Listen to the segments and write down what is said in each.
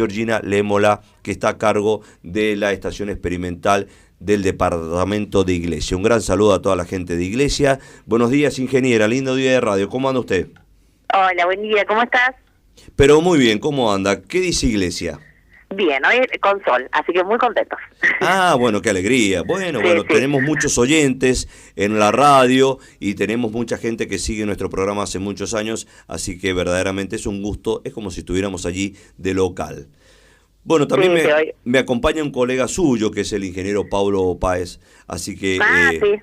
Georgina Lémola, que está a cargo de la estación experimental del departamento de Iglesia. Un gran saludo a toda la gente de Iglesia. Buenos días, ingeniera, lindo día de radio. ¿Cómo anda usted? Hola, buen día, ¿cómo estás? Pero muy bien, ¿cómo anda? ¿Qué dice Iglesia? Bien, hoy con sol, así que muy contentos. Ah, bueno, qué alegría. Bueno, Sí. tenemos muchos oyentes en la radio y tenemos mucha gente que sigue nuestro programa hace muchos años, así que verdaderamente es un gusto, es como si estuviéramos allí de local. Bueno, también me acompaña un colega suyo, que es el ingeniero Pablo Páez, así que sí.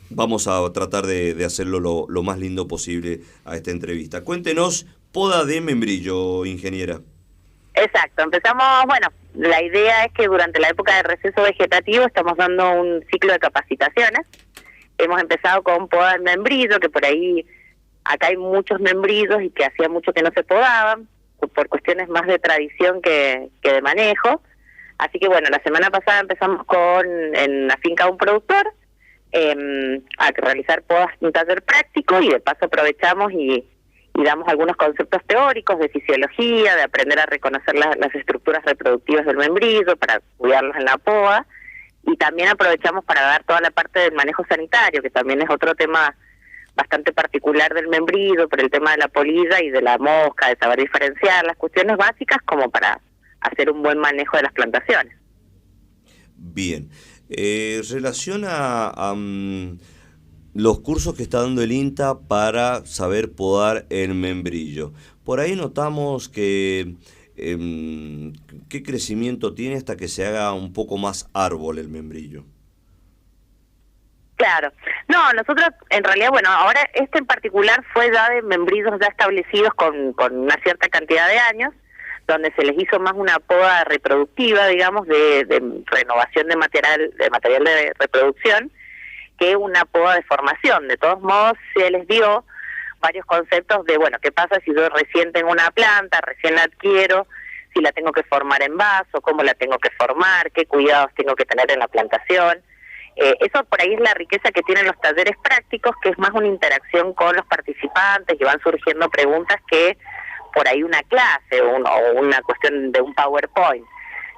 vamos a tratar de hacerlo lo más lindo posible a esta entrevista. Cuéntenos, poda de membrillo, ingeniera. Exacto, empezamos, bueno, la idea es que durante la época de receso vegetativo estamos dando un ciclo de capacitaciones. Hemos empezado con poda del membrillo, que por ahí, acá hay muchos membrillos y que hacía mucho que no se podaban, por cuestiones más de tradición que de manejo. Así que bueno, la semana pasada empezamos en la finca de un productor a realizar podas, un taller práctico, y de paso aprovechamos y damos algunos conceptos teóricos de fisiología, de aprender a reconocer las estructuras reproductivas del membrillo para cuidarlos en la poda, y también aprovechamos para dar toda la parte del manejo sanitario, que también es otro tema bastante particular del membrillo, por el tema de la polilla y de la mosca, de saber diferenciar las cuestiones básicas como para hacer un buen manejo de las plantaciones. Bien. Relación a los cursos que está dando el INTA para saber podar el membrillo. Por ahí notamos que qué crecimiento tiene hasta que se haga un poco más árbol el membrillo. Claro. No, nosotros en realidad, bueno, ahora este en particular fue ya de membrillos ya establecidos con una cierta cantidad de años, donde se les hizo más una poda reproductiva, digamos, de renovación de material de reproducción, que una poda de formación. De todos modos, se les dio varios conceptos de, bueno, ¿qué pasa si yo recién tengo una planta, recién la adquiero, si la tengo que formar en vaso, cómo la tengo que formar, qué cuidados tengo que tener en la plantación? Eso por ahí es la riqueza que tienen los talleres prácticos, que es más una interacción con los participantes y van surgiendo preguntas que por ahí una clase o una cuestión de un PowerPoint.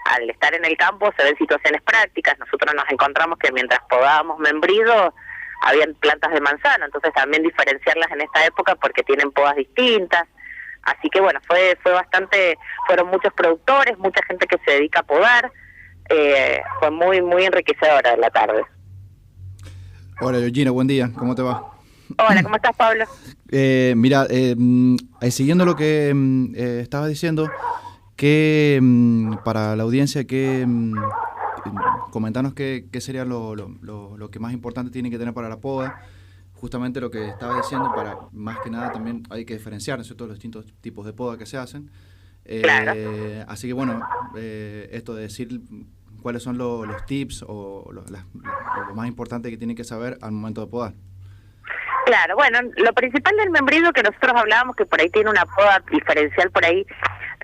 Al estar en el campo se ven situaciones prácticas. Nosotros nos encontramos que mientras podábamos membrillo habían plantas de manzana, entonces también diferenciarlas en esta época porque tienen podas distintas. Así que bueno, fue bastante, fueron muchos productores, mucha gente que se dedica a podar. Fue muy muy enriquecedora la tarde. Hola Georgina, buen día, ¿cómo te va? Hola, ¿cómo estás, Pablo? Mira, siguiendo lo que estabas diciendo, que para la audiencia, comentanos qué sería lo que más importante tiene que tener para la poda. Justamente lo que estaba diciendo, para más que nada también hay que diferenciar, ¿no es cierto?, los distintos tipos de poda que se hacen. Claro. Así que bueno, esto de decir cuáles son los tips o lo más importante que tienen que saber al momento de podar. Claro, bueno, lo principal del membrillo que nosotros hablábamos, que por ahí tiene una poda diferencial por ahí.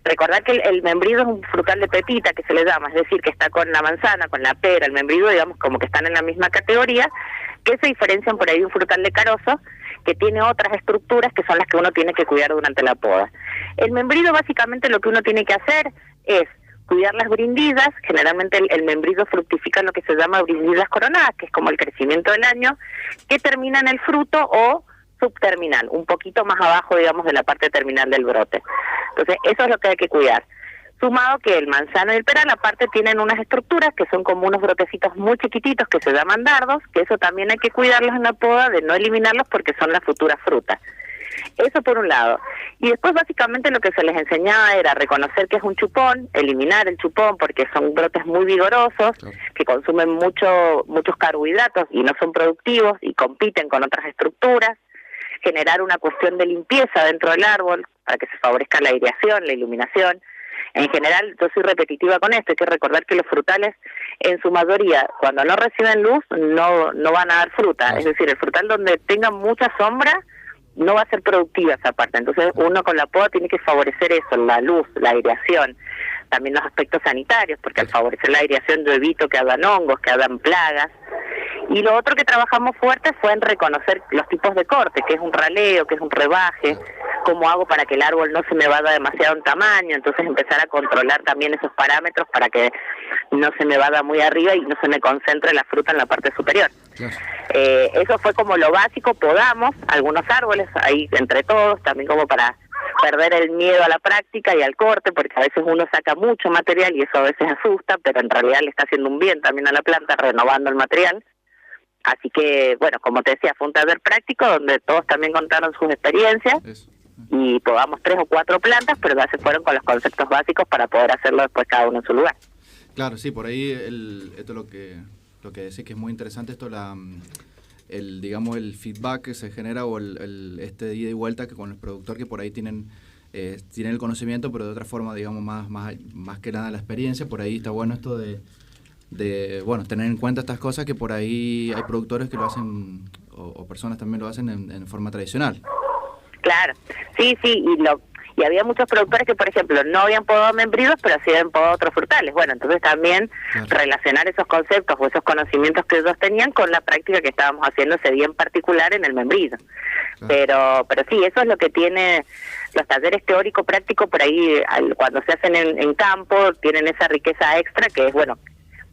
Recordar que el membrillo es un frutal de pepita, que se le llama, es decir, que está con la manzana, con la pera, el membrillo, digamos, como que están en la misma categoría, que se diferencian por ahí de un frutal de carozo, que tiene otras estructuras que son las que uno tiene que cuidar durante la poda. El membrillo, básicamente, lo que uno tiene que hacer es cuidar las brindillas. Generalmente el membrillo fructifica en lo que se llama brindillas coronadas, que es como el crecimiento del año, que termina en el fruto o subterminal, un poquito más abajo, digamos, de la parte terminal del brote. Entonces, eso es lo que hay que cuidar. Sumado que el manzano y el peral, aparte, tienen unas estructuras que son como unos brotecitos muy chiquititos que se llaman dardos, que eso también hay que cuidarlos en la poda, de no eliminarlos porque son las futuras frutas. Eso por un lado. Y después, básicamente, lo que se les enseñaba era reconocer que es un chupón, eliminar el chupón porque son brotes muy vigorosos, que consumen muchos carbohidratos y no son productivos y compiten con otras estructuras. Generar una cuestión de limpieza dentro del árbol para que se favorezca la aireación, la iluminación. En general, yo soy repetitiva con esto, hay que recordar que los frutales, en su mayoría, cuando no reciben luz, no van a dar fruta. Es decir, el frutal donde tenga mucha sombra, no va a ser productiva esa parte. Entonces, uno con la poda tiene que favorecer eso, la luz, la aireación, también los aspectos sanitarios, porque al favorecer la aireación yo evito que hagan hongos, que hagan plagas. Y lo otro que trabajamos fuerte fue en reconocer los tipos de corte, que es un raleo, que es un rebaje, cómo hago para que el árbol no se me vada demasiado en tamaño, entonces empezar a controlar también esos parámetros para que no se me vada muy arriba y no se me concentre la fruta en la parte superior. Claro. Eso fue como lo básico. Podamos algunos árboles ahí entre todos, también como para perder el miedo a la práctica y al corte, porque a veces uno saca mucho material y eso a veces asusta, pero en realidad le está haciendo un bien también a la planta, renovando el material. Así que, bueno, como te decía, fue un taller práctico donde todos también contaron sus experiencias. Eso. Y podamos 3 o 4 plantas, pero ya se fueron con los conceptos básicos para poder hacerlo después cada uno en su lugar. Claro, sí, por ahí esto lo que decís que es muy interesante, esto digamos el feedback que se genera o este ida y vuelta que con el productor, que por ahí tienen el conocimiento, pero de otra forma, digamos, más que nada la experiencia. Por ahí está bueno esto de bueno, tener en cuenta estas cosas, que por ahí hay productores que lo hacen o personas también lo hacen en forma tradicional. Claro, sí, y había muchos productores que, por ejemplo, no habían podado membrillos, pero sí habían podado otros frutales. Bueno, entonces también relacionar esos conceptos o esos conocimientos que ellos tenían con la práctica que estábamos haciendo ese día en particular en el membrillo. Pero sí, eso es lo que tiene los talleres teórico-práctico por ahí, cuando se hacen en campo, tienen esa riqueza extra que es, bueno,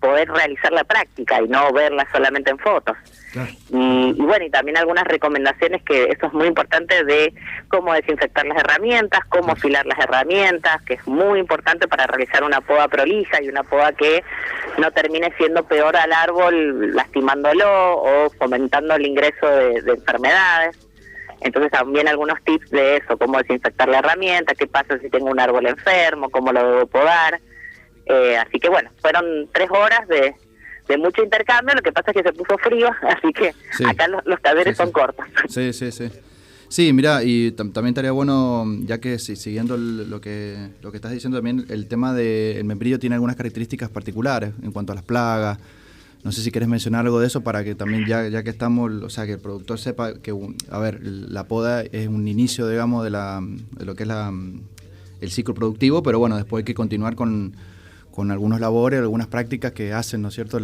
poder realizar la práctica y no verla solamente en fotos. Claro. Y bueno, y también algunas recomendaciones, que eso es muy importante, de cómo desinfectar las herramientas, cómo afilar las herramientas, que es muy importante para realizar una poda prolija y una poda que no termine siendo peor al árbol, lastimándolo o fomentando el ingreso de enfermedades. Entonces también algunos tips de eso, cómo desinfectar la herramienta, qué pasa si tengo un árbol enfermo, cómo lo debo podar. Así que bueno, fueron 3 horas de mucho intercambio. Lo que pasa es que se puso frío, así que sí, acá los talleres son cortos. Sí. Sí, mira, y también estaría bueno, ya que siguiendo lo que estás diciendo también, el tema del membrillo tiene algunas características particulares en cuanto a las plagas. No sé si quieres mencionar algo de eso para que también, ya que estamos, o sea, que el productor sepa que, a ver, la poda es un inicio, digamos, de lo que es el ciclo productivo, pero bueno, después hay que continuar con algunos labores, algunas prácticas que hacen, ¿no es cierto?,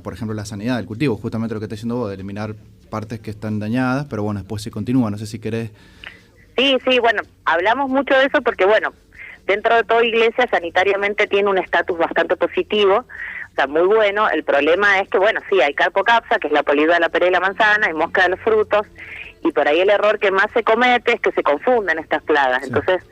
por ejemplo, la sanidad del cultivo, justamente lo que está diciendo vos, de eliminar partes que están dañadas, pero bueno, después se continúa. No sé si querés... Sí, bueno, hablamos mucho de eso porque, bueno, dentro de toda iglesia sanitariamente tiene un estatus bastante positivo, o sea, muy bueno. El problema es que, bueno, sí, hay carpocapsa, que es la polilla de la pera y la manzana, hay mosca de los frutos, y por ahí el error que más se comete es que se confunden estas plagas. Sí. Entonces,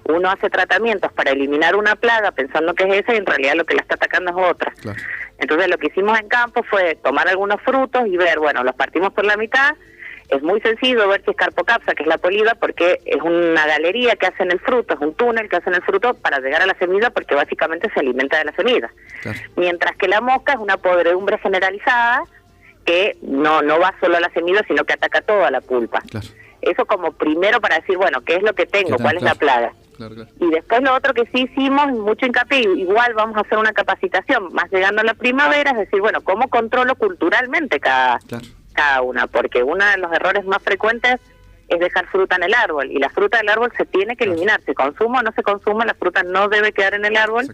uno hace tratamientos para eliminar una plaga pensando que es esa y en realidad lo que la está atacando es otra. Claro. Entonces lo que hicimos en campo fue tomar algunos frutos y ver, bueno, los partimos por la mitad. Es muy sencillo ver si es carpocapsa, que es la polida, porque es una galería que hace en el fruto, es un túnel que hace en el fruto para llegar a la semilla, porque básicamente se alimenta de la semilla. Claro. Mientras que la mosca es una podredumbre generalizada que no va solo a la semilla, sino que ataca toda la pulpa. Claro. Eso como primero para decir, bueno, ¿qué es lo que tengo? ¿Cuál es la plaga? Claro. Y después lo otro que sí hicimos, mucho hincapié, igual vamos a hacer una capacitación, más llegando a la primavera, es decir, bueno, ¿cómo controlo culturalmente cada una? Porque uno de los errores más frecuentes es dejar fruta en el árbol, y la fruta del árbol se tiene que eliminar. Se consuma o no se consuma, la fruta no debe quedar en el árbol,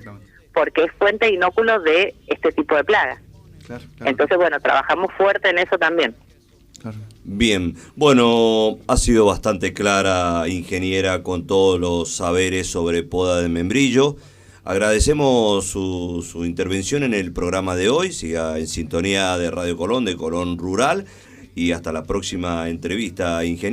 porque es fuente de inóculo de este tipo de plagas. Claro. Entonces, bueno, trabajamos fuerte en eso también. Claro. Bien, bueno, ha sido bastante clara, ingeniera, con todos los saberes sobre poda de membrillo. Agradecemos su intervención en el programa de hoy. Siga en sintonía de Radio Colón, de Colón Rural, y hasta la próxima entrevista, ingeniera.